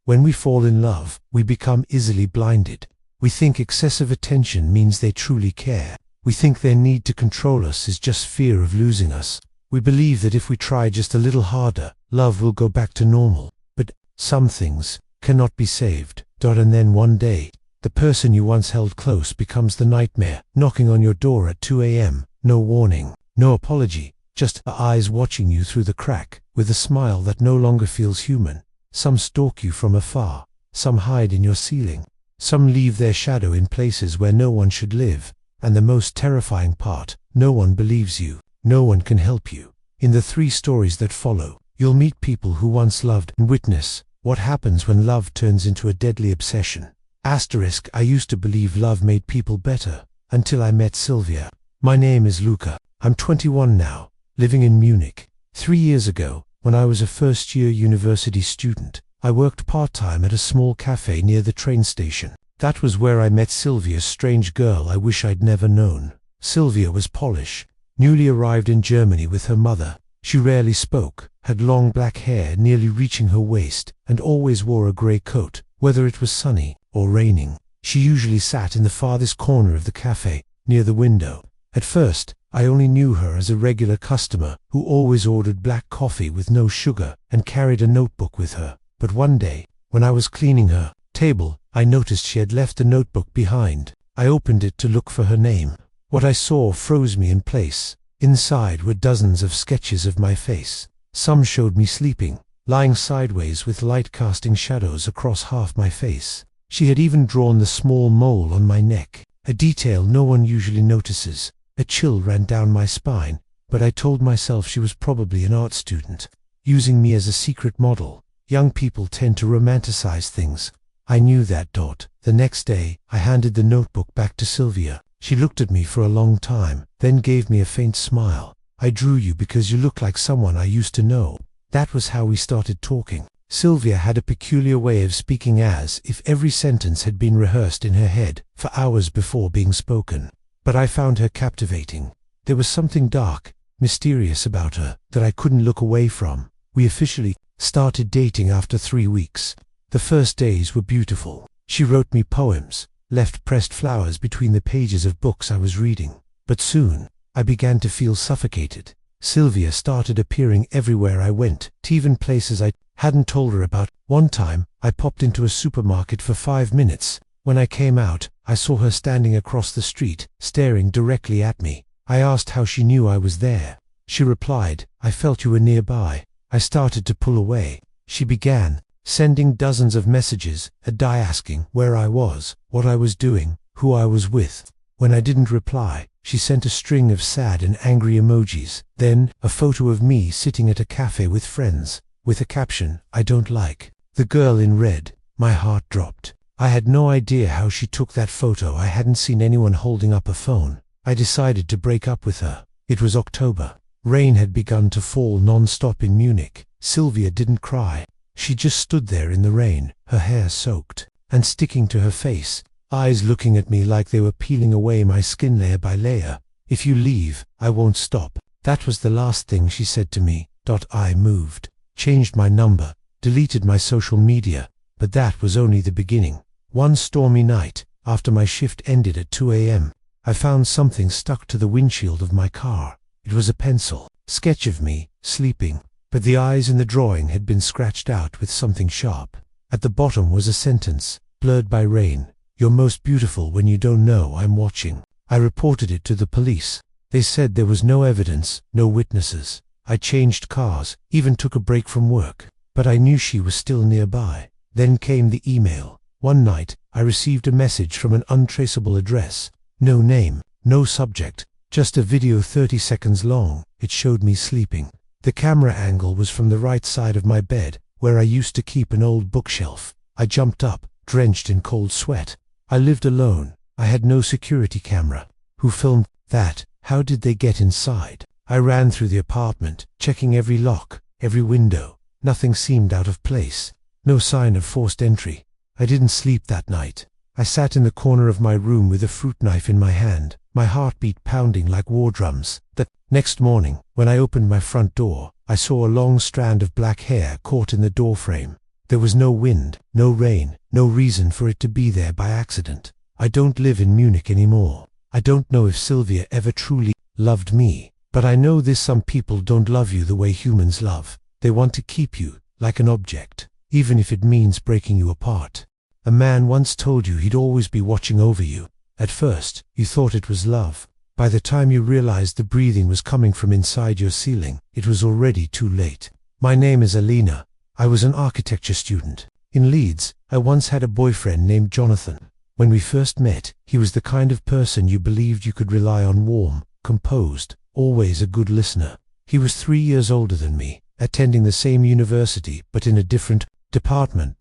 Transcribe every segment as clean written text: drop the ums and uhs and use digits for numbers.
When we fall in love, we become easily blinded. We think excessive attention means they truly care. We think their need to control us is just fear of losing us. We believe that if we try just a little harder, love will go back to normal. But some things cannot be saved. And then one day, the person you once held close becomes the nightmare, knocking on your door at 2 a.m. No warning, no apology, just her eyes watching you through the crack, with a smile that no longer feels human. Some stalk you from afar, some hide in your ceiling, some leave their shadow in places where no one should live. And the most terrifying part, no one believes you, no one can help you. In the 3 stories that follow, you'll meet people who once loved and witness what happens when love turns into a deadly obsession. I used to believe love made people better, until I met Silvia. My name is Luca. I'm 21 now, living in Munich. 3 years ago, when I was a first-year university student, I worked part-time at a small cafe near the train station. That was where I met Silvia, a strange girl I wish I'd never known. Silvia was Polish, newly arrived in Germany with her mother. She rarely spoke, had long black hair nearly reaching her waist, and always wore a grey coat, whether it was sunny or raining. She usually sat in the farthest corner of the cafe, near the window. At first, I only knew her as a regular customer who always ordered black coffee with no sugar and carried a notebook with her. But one day, when I was cleaning her table, I noticed she had left a notebook behind. I opened it to look for her name. What I saw froze me in place. Inside were dozens of sketches of my face. Some showed me sleeping, lying sideways with light casting shadows across half my face. She had even drawn the small mole on my neck, a detail no one usually notices. A chill ran down my spine, but I told myself she was probably an art student, using me as a secret model. Young people tend to romanticize things. I knew that. The next day, I handed the notebook back to Silvia. She looked at me for a long time, then gave me a faint smile. I drew you because you look like someone I used to know. That was how we started talking. Silvia had a peculiar way of speaking, as if every sentence had been rehearsed in her head for hours before being spoken. But I found her captivating. There was something dark, mysterious about her that I couldn't look away from. We officially started dating after 3 weeks. The first days were beautiful. She wrote me poems, left pressed flowers between the pages of books I was reading. But soon, I began to feel suffocated. Silvia started appearing everywhere I went, even places I hadn't told her about. One time, I popped into a supermarket for 5 minutes. When I came out, I saw her standing across the street, staring directly at me. I asked how she knew I was there. She replied, "I felt you were nearby." I started to pull away. She began sending dozens of messages a day asking where I was, what I was doing, who I was with. When I didn't reply, she sent a string of sad and angry emojis, then a photo of me sitting at a cafe with friends, with a caption, "I don't like." The girl in red. My heart dropped. I had no idea how she took that photo. I hadn't seen anyone holding up a phone. I decided to break up with her. It was October. Rain had begun to fall non-stop in Munich. Silvia didn't cry. She just stood there in the rain, her hair soaked and sticking to her face, eyes looking at me like they were peeling away my skin layer by layer. "If you leave, I won't stop." That was the last thing she said to me. I moved, changed my number, deleted my social media, but that was only the beginning. One stormy night, after my shift ended at 2 a.m., I found something stuck to the windshield of my car. It was a pencil, sketch of me, sleeping, but the eyes in the drawing had been scratched out with something sharp. At the bottom was a sentence, blurred by rain, "You're most beautiful when you don't know I'm watching." I reported it to the police. They said there was no evidence, no witnesses. I changed cars, even took a break from work, but I knew she was still nearby. Then came the email. One night, I received a message from an untraceable address. No name, no subject, just a video 30 seconds long. It showed me sleeping. The camera angle was from the right side of my bed, where I used to keep an old bookshelf. I jumped up, drenched in cold sweat. I lived alone. I had no security camera. Who filmed that? How did they get inside? I ran through the apartment, checking every lock, every window. Nothing seemed out of place. No sign of forced entry. I didn't sleep that night. I sat in the corner of my room with a fruit knife in my hand, my heartbeat pounding like war drums. The next morning, when I opened my front door, I saw a long strand of black hair caught in the doorframe. There was no wind, no rain, no reason for it to be there by accident. I don't live in Munich anymore. I don't know if Silvia ever truly loved me, but I know this: some people don't love you the way humans love. They want to keep you, like an object, even if it means breaking you apart. A man once told you he'd always be watching over you. At first, you thought it was love. By the time you realized the breathing was coming from inside your ceiling, it was already too late. My name is Alina. I was an architecture student. In Leeds, I once had a boyfriend named Jonathan. When we first met, he was the kind of person you believed you could rely on: warm, composed, always a good listener. He was 3 years older than me, attending the same university but in a different department.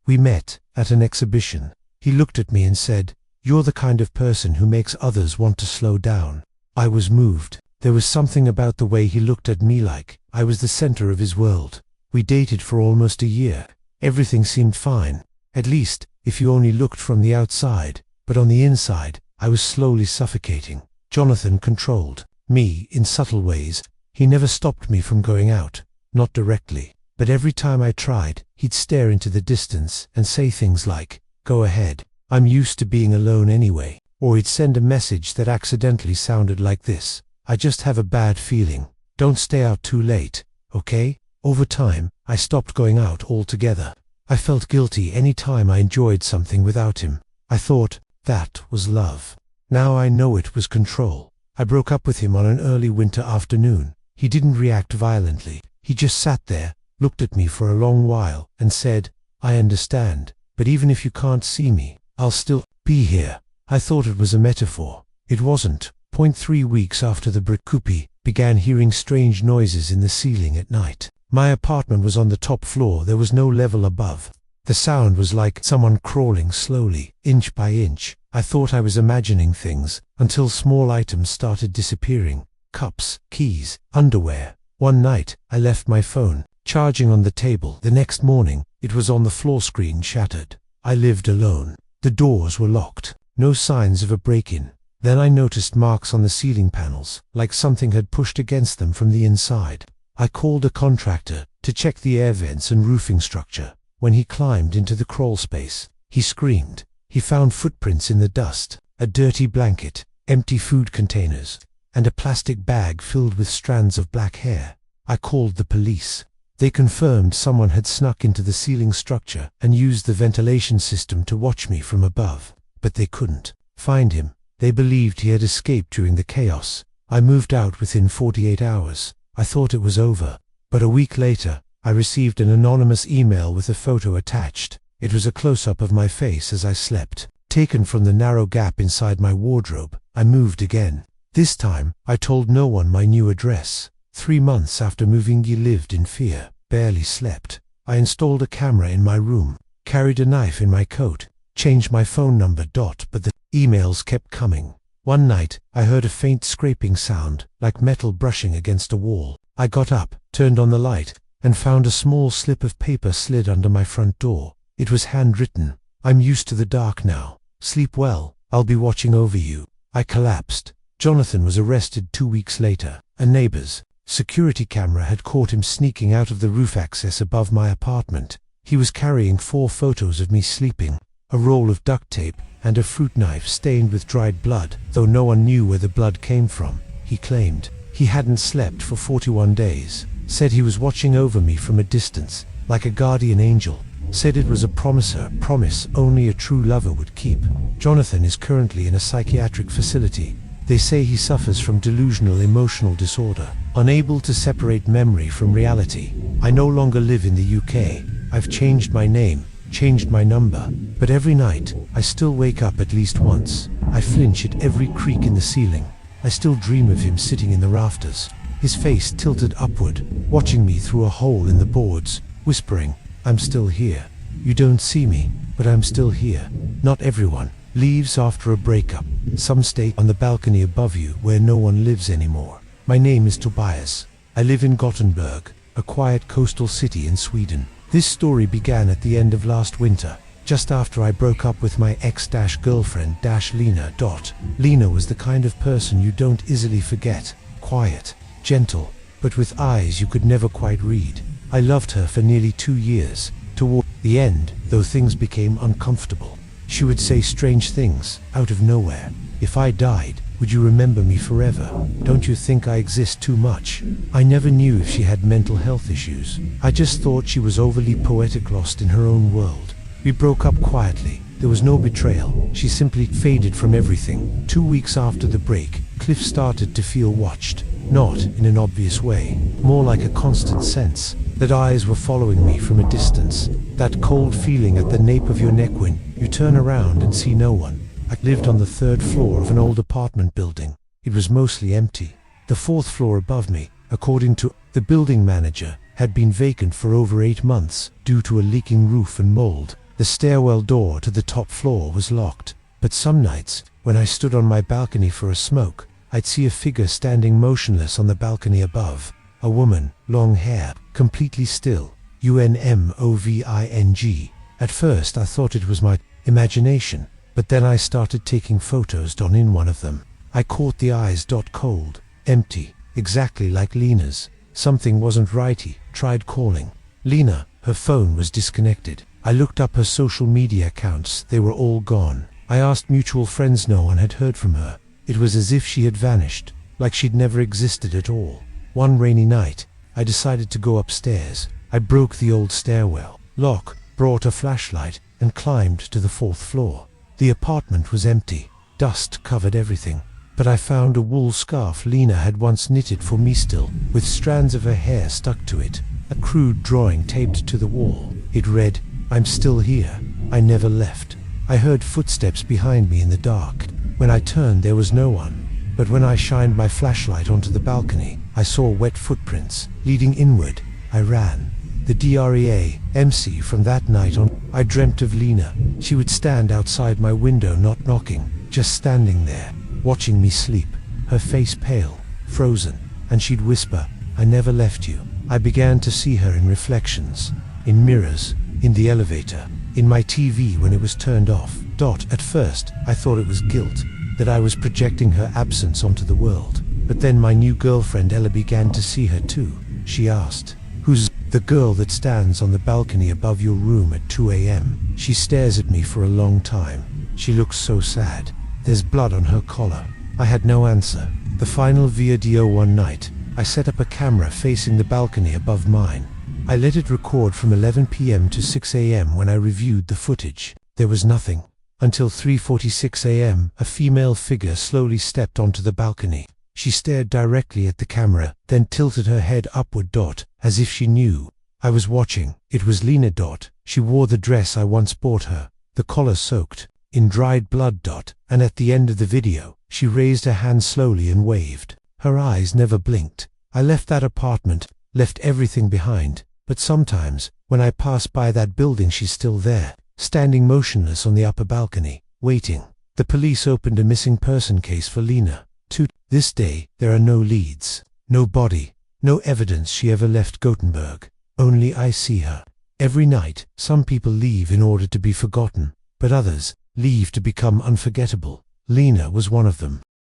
We met at an exhibition. He looked at me and said, "You're the kind of person who makes others want to slow down." I was moved. There was something about the way he looked at me, like I was the center of his world. We dated for almost a year. Everything seemed fine, at least if you only looked from the outside, but on the inside, I was slowly suffocating. Jonathan controlled me in subtle ways. He never stopped me from going out, not directly, but every time I tried, he'd stare into the distance and say things like, "Go ahead, I'm used to being alone anyway," or he'd send a message that accidentally sounded like this: "I just have a bad feeling. Don't stay out too late, okay?" Over time, I stopped going out altogether. I felt guilty any time I enjoyed something without him. I thought that was love. Now I know it was control. I broke up with him on an early winter afternoon. He didn't react violently. He just sat there, looked at me for a long while, and said, "I understand, but even if you can't see me, I'll still be here." I thought it was a metaphor. It wasn't. 3 weeks after the breakup, began hearing strange noises in the ceiling at night. My apartment was on the top floor. There was no level above. The sound was like someone crawling slowly, inch by inch. I thought I was imagining things, until small items started disappearing. Cups, keys, underwear. One night, I left my phone charging on the table. The next morning, it was on the floor, screen shattered. I lived alone. The doors were locked. No signs of a break-in. Then I noticed marks on the ceiling panels, like something had pushed against them from the inside. I called a contractor to check the air vents and roofing structure. When he climbed into the crawl space, he screamed. He found footprints in the dust, a dirty blanket, empty food containers, and a plastic bag filled with strands of black hair. I called the police. They confirmed someone had snuck into the ceiling structure and used the ventilation system to watch me from above, but they couldn't find him. They believed he had escaped during the chaos. I moved out within 48 hours. I thought it was over, but a week later, I received an anonymous email with a photo attached. It was a close-up of my face as I slept, taken from the narrow gap inside my wardrobe. I moved again. This time, I told no one my new address. 3 months after moving, I lived in fear, barely slept. I installed a camera in my room, carried a knife in my coat, changed my phone number. But the emails kept coming. One night, I heard a faint scraping sound, like metal brushing against a wall. I got up, turned on the light, and found a small slip of paper slid under my front door. It was handwritten. "I'm used to the dark now. Sleep well. I'll be watching over you." I collapsed. Jonathan was arrested 2 weeks later. A neighbor's security camera had caught him sneaking out of the roof access above my apartment. He was carrying 4 photos of me sleeping, a roll of duct tape, and a fruit knife stained with dried blood, though no one knew where the blood came from. He claimed he hadn't slept for 41 days, said he was watching over me from a distance, like a guardian angel, said it was a promise only a true lover would keep. Jonathan is currently in a psychiatric facility. They say he suffers from delusional emotional disorder, unable to separate memory from reality. I no longer live in the UK. I've changed my name, changed my number, but every night, I still wake up at least once. I flinch at every creak in the ceiling. I still dream of him sitting in the rafters, his face tilted upward, watching me through a hole in the boards, whispering, "I'm still here. You don't see me, but I'm still here." Not everyone leaves after a breakup. Some stay on the balcony above you where no one lives anymore. My name is Tobias. I live in Gothenburg, a quiet coastal city in Sweden. This story began at the end of last winter, just after I broke up with my ex-girlfriend Lena. Lena was the kind of person you don't easily forget, quiet, gentle, but with eyes you could never quite read. I loved her for nearly 2 years, Toward the end, though things became uncomfortable, she would say strange things, out of nowhere. If I died, would you remember me forever? Don't you think I exist too much? I never knew if she had mental health issues. I just thought she was overly poetic, lost in her own world. We broke up quietly. There was no betrayal. She simply faded from everything. 2 weeks after the break, Cliff started to feel watched. Not in an obvious way, more like a constant sense that eyes were following me from a distance. That cold feeling at the nape of your neck when you turn around and see no one. I lived on the 3rd floor of an old apartment building. It was mostly empty. The 4th floor above me, according to the building manager, had been vacant for over 8 months due to a leaking roof and mold. The stairwell door to the top floor was locked, but some nights, when I stood on my balcony for a smoke, I'd see a figure standing motionless on the balcony above. A woman, long hair, completely still. UNMOVING. At first I thought it was my imagination, but then I started taking photos in one of them. I caught the eyes cold, empty, exactly like Lena's. Something wasn't right. He tried calling Lena. Her phone was disconnected. I looked up her social media accounts. They were all gone. I asked mutual friends. No one had heard from her. It was as if she had vanished, like she'd never existed at all. One rainy night, I decided to go upstairs. I broke the old stairwell lock, brought a flashlight, and climbed to the 4th floor. The apartment was empty. Dust covered everything. But I found a wool scarf Lena had once knitted for me, still, with strands of her hair stuck to it. A crude drawing taped to the wall. It read, "I'm still here. I never left." I heard footsteps behind me in the dark. When I turned, there was no one. But when I shined my flashlight onto the balcony, I saw wet footprints leading inward. I ran. The DREAMC from that night on, I dreamt of Lena. She would stand outside my window, not knocking, just standing there, watching me sleep, her face pale, frozen, and she'd whisper, "I never left you." I began to see her in reflections, in mirrors, in the elevator, in my TV when it was turned off. At first, I thought it was guilt, that I was projecting her absence onto the world. But then my new girlfriend Ella began to see her too. She asked, "Who's the girl that stands on the balcony above your room at 2 a.m. She stares at me for a long time. She looks so sad. There's blood on her collar." I had no answer. The final video one night, I set up a camera facing the balcony above mine. I let it record from 11 p.m. to 6 a.m. When I reviewed the footage, there was nothing. Until 3:46 a.m., a female figure slowly stepped onto the balcony. She stared directly at the camera, then tilted her head upward, as if she knew I was watching. It was Lena. She wore the dress I once bought her, the collar soaked in dried blood. And at the end of the video, she raised her hand slowly and waved. Her eyes never blinked. I left that apartment, left everything behind, but sometimes, when I pass by that building, she's still there, standing motionless on the upper balcony, waiting. The police opened a missing person case for Lena. To this day, there are no leads, no body, no evidence she ever left Gothenburg. Only I see her. Every night, some people leave in order to be forgotten, but others leave to become unforgettable. Lena was one of them.